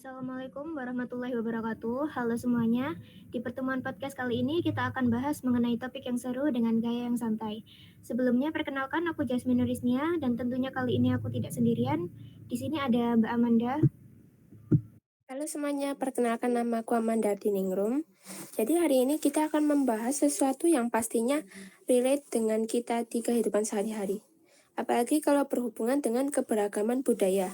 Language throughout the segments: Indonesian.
Assalamualaikum warahmatullahi wabarakatuh. Halo semuanya. Di pertemuan podcast kali ini kita akan bahas mengenai topik yang seru dengan gaya yang santai. Sebelumnya perkenalkan aku Jasmine Nurisnia dan tentunya kali ini aku tidak sendirian. Di sini ada Mbak Amanda. Halo semuanya, perkenalkan nama aku Amanda Diningrum. Jadi hari ini kita akan membahas sesuatu yang pastinya relate dengan kita di kehidupan sehari-hari. Apalagi kalau berhubungan dengan keberagaman budaya.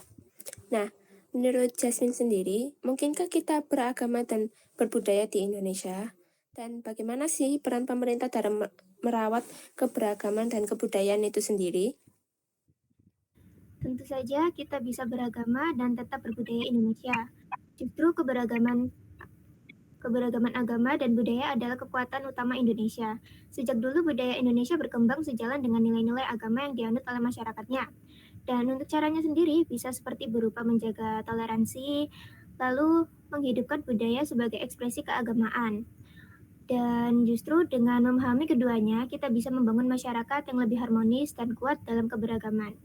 Nah, menurut Jasmine sendiri, mungkinkah kita beragama dan berbudaya di Indonesia? Dan bagaimana sih peran pemerintah dalam merawat keberagaman dan kebudayaan itu sendiri? Tentu saja kita bisa beragama dan tetap berbudaya Indonesia. Justru keberagaman agama dan budaya adalah kekuatan utama Indonesia. Sejak dulu budaya Indonesia berkembang sejalan dengan nilai-nilai agama yang dianut oleh masyarakatnya. Dan untuk caranya sendiri bisa seperti berupa menjaga toleransi, lalu menghidupkan budaya sebagai ekspresi keagamaan. Dan justru dengan memahami keduanya, kita bisa membangun masyarakat yang lebih harmonis dan kuat dalam keberagaman.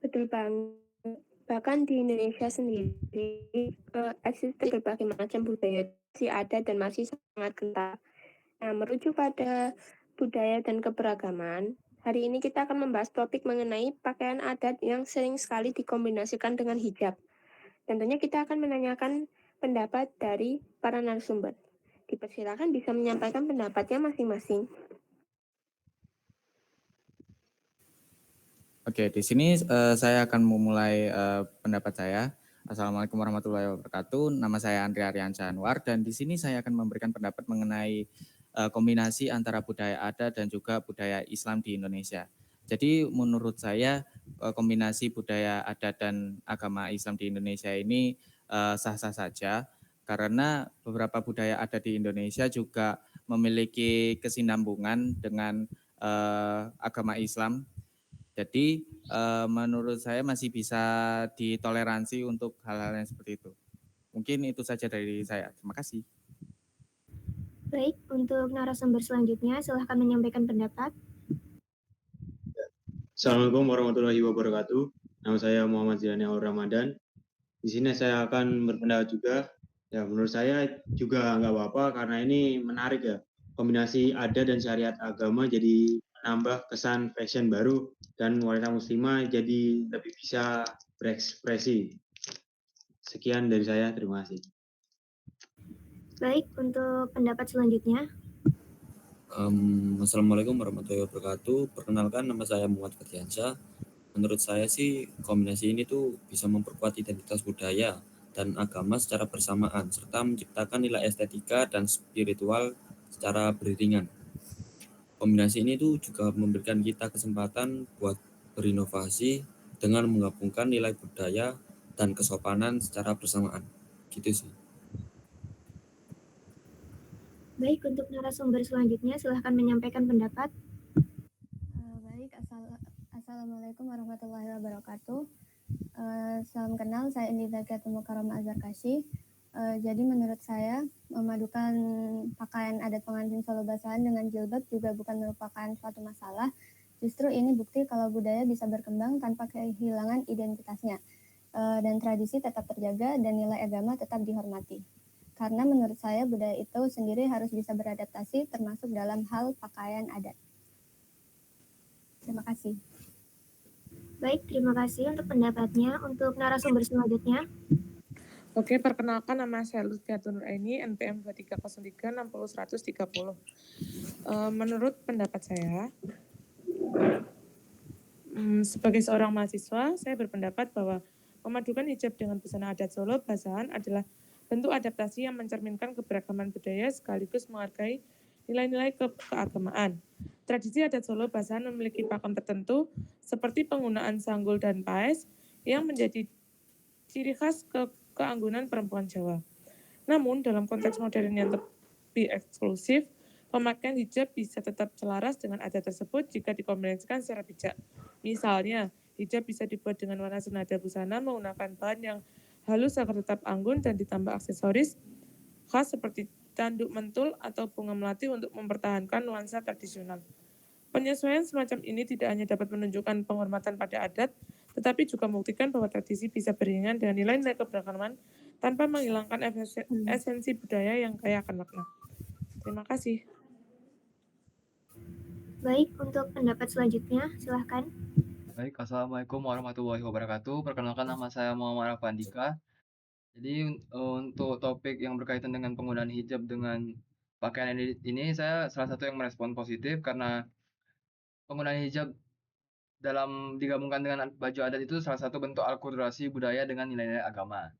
Betul banget. Bahkan di Indonesia sendiri eksis berbagai macam budaya masih ada dan masih sangat kental. Nah, merujuk pada budaya dan keberagaman, hari ini kita akan membahas topik mengenai pakaian adat yang sering sekali dikombinasikan dengan hijab. Tentunya kita akan menanyakan pendapat dari para narasumber. Dipersilakan bisa menyampaikan pendapatnya masing-masing. Oke, di sini saya akan memulai pendapat saya. Assalamualaikum warahmatullahi wabarakatuh. Nama saya Andri Aryansyah Anwar dan di sini saya akan memberikan pendapat mengenai kombinasi antara budaya adat dan juga budaya Islam di Indonesia. Jadi menurut saya kombinasi budaya adat dan agama Islam di Indonesia ini sah-sah saja karena beberapa budaya adat di Indonesia juga memiliki kesinambungan dengan agama Islam. Jadi menurut saya masih bisa ditoleransi untuk hal-hal yang seperti itu. Mungkin itu saja dari saya. Terima kasih. Baik, untuk narasumber selanjutnya silahkan menyampaikan pendapat. Assalamualaikum warahmatullahi wabarakatuh. Nama saya Muhammad Zilani Aur Ramadan. Di sini saya akan berpendapat juga. Ya, menurut saya juga nggak apa-apa karena ini menarik ya. Kombinasi adat dan syariat agama jadi menambah kesan fashion baru dan wanita muslimah jadi lebih bisa berekspresi. Sekian dari saya, terima kasih. Baik, untuk pendapat selanjutnya. Assalamualaikum warahmatullahi wabarakatuh. Perkenalkan, nama saya Muhammad Fatiansyah. Menurut saya sih kombinasi ini tuh bisa memperkuat identitas budaya dan agama secara bersamaan serta menciptakan nilai estetika dan spiritual secara beriringan. Kombinasi ini tuh juga memberikan kita kesempatan buat berinovasi dengan menggabungkan nilai budaya dan kesopanan secara bersamaan. Gitu sih. Baik, untuk narasumber selanjutnya silahkan menyampaikan pendapat. Baik, Assalamualaikum warahmatullahi wabarakatuh. Salam kenal, saya Indi Zakiatul Mukarramah Azharkasih. Jadi menurut saya, memadukan pakaian adat pengantin Solo Basahan dengan jilbab juga bukan merupakan suatu masalah. Justru ini bukti kalau budaya bisa berkembang tanpa kehilangan identitasnya. Dan tradisi tetap terjaga dan nilai agama tetap dihormati. Karena menurut saya budaya itu sendiri harus bisa beradaptasi termasuk dalam hal pakaian adat. Terima kasih. Baik, terima kasih untuk pendapatnya. Untuk narasumber selanjutnya. Oke, perkenalkan nama saya Lutfiatul Nuraini, NPM 2303 60130. Menurut pendapat saya, sebagai seorang mahasiswa, saya berpendapat bahwa memadukan hijab dengan busana adat Solo Basahan adalah bentuk adaptasi yang mencerminkan keberagaman budaya sekaligus menghargai nilai-nilai keagamaan. Tradisi adat Solo Basahan memiliki pakem tertentu seperti penggunaan sanggul dan paes yang menjadi ciri khas keanggunan perempuan Jawa. Namun dalam konteks modern yang lebih eksklusif, pemakaian hijab bisa tetap selaras dengan adat tersebut jika dikombinasikan secara bijak. Misalnya, hijab bisa dibuat dengan warna senada busana menggunakan bahan yang halus agar tetap anggun dan ditambah aksesoris khas seperti tanduk mentul atau bunga melati untuk mempertahankan nuansa tradisional. Penyesuaian semacam ini tidak hanya dapat menunjukkan penghormatan pada adat, tetapi juga membuktikan bahwa tradisi bisa beriringan dengan nilai-nilai keberagaman tanpa menghilangkan esensi budaya yang kaya akan makna. Terima kasih. Baik, untuk pendapat selanjutnya, silahkan. Baik, Assalamualaikum warahmatullahi wabarakatuh. Perkenalkan, nama saya Muhammad Afandika. Jadi untuk topik yang berkaitan dengan penggunaan hijab dengan pakaian ini, saya salah satu yang merespon positif karena penggunaan hijab digabungkan dengan baju adat itu salah satu bentuk akulturasi budaya dengan nilai-nilai agama.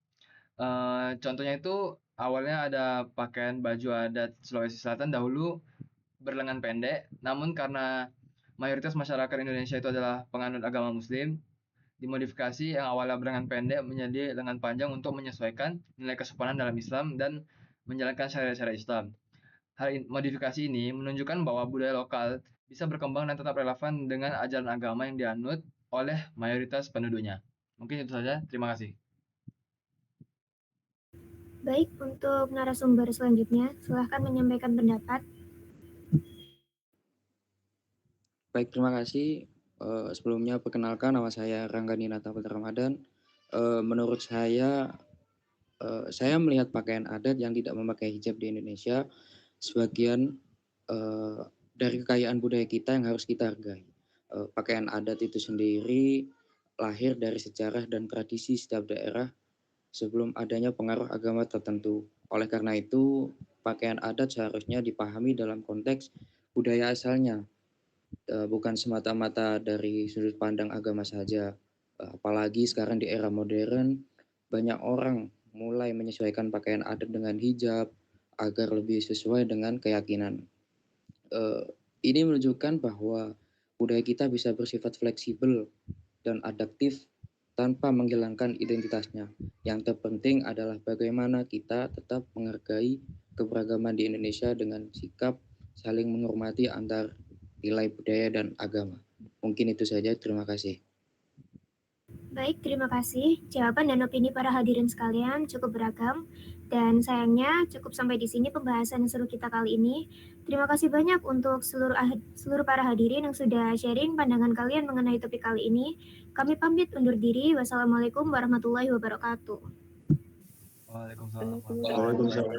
Contohnya itu awalnya ada pakaian baju adat Sulawesi Selatan dahulu berlengan pendek, namun karena mayoritas masyarakat Indonesia itu adalah penganut agama Muslim, dimodifikasi yang awalnya berlengan pendek menjadi lengan panjang untuk menyesuaikan nilai kesopanan dalam Islam dan menjalankan syariat-syariat Islam. Modifikasi ini menunjukkan bahwa budaya lokal bisa berkembang dan tetap relevan dengan ajaran agama yang dianut oleh mayoritas penduduknya. Mungkin itu saja, terima kasih. Baik, untuk narasumber selanjutnya, silahkan menyampaikan pendapat. Baik, terima kasih. Sebelumnya perkenalkan, nama saya Rangga Ninata Putra Ramadan. Menurut saya melihat pakaian adat yang tidak memakai hijab di Indonesia sebagian dari kekayaan budaya kita yang harus kita hargai. Pakaian adat itu sendiri lahir dari sejarah dan tradisi setiap daerah sebelum adanya pengaruh agama tertentu. Oleh karena itu, pakaian adat seharusnya dipahami dalam konteks budaya asalnya, bukan semata-mata dari sudut pandang agama saja. Apalagi sekarang di era modern, banyak orang mulai menyesuaikan pakaian adat dengan hijab agar lebih sesuai dengan keyakinan. Ini menunjukkan bahwa budaya kita bisa bersifat fleksibel dan adaptif tanpa menghilangkan identitasnya. Yang terpenting adalah bagaimana kita tetap menghargai keberagaman di Indonesia dengan sikap saling menghormati antar nilai budaya dan agama. Mungkin itu saja, terima kasih. Baik, terima kasih. Jawaban dan opini para hadirin sekalian cukup beragam. Dan sayangnya cukup sampai di sini pembahasan seru kita kali ini. Terima kasih banyak untuk seluruh para hadirin yang sudah sharing pandangan kalian mengenai topik kali ini. Kami pamit undur diri. Wassalamualaikum warahmatullahi wabarakatuh. Waalaikumsalam. Waalaikumsalam.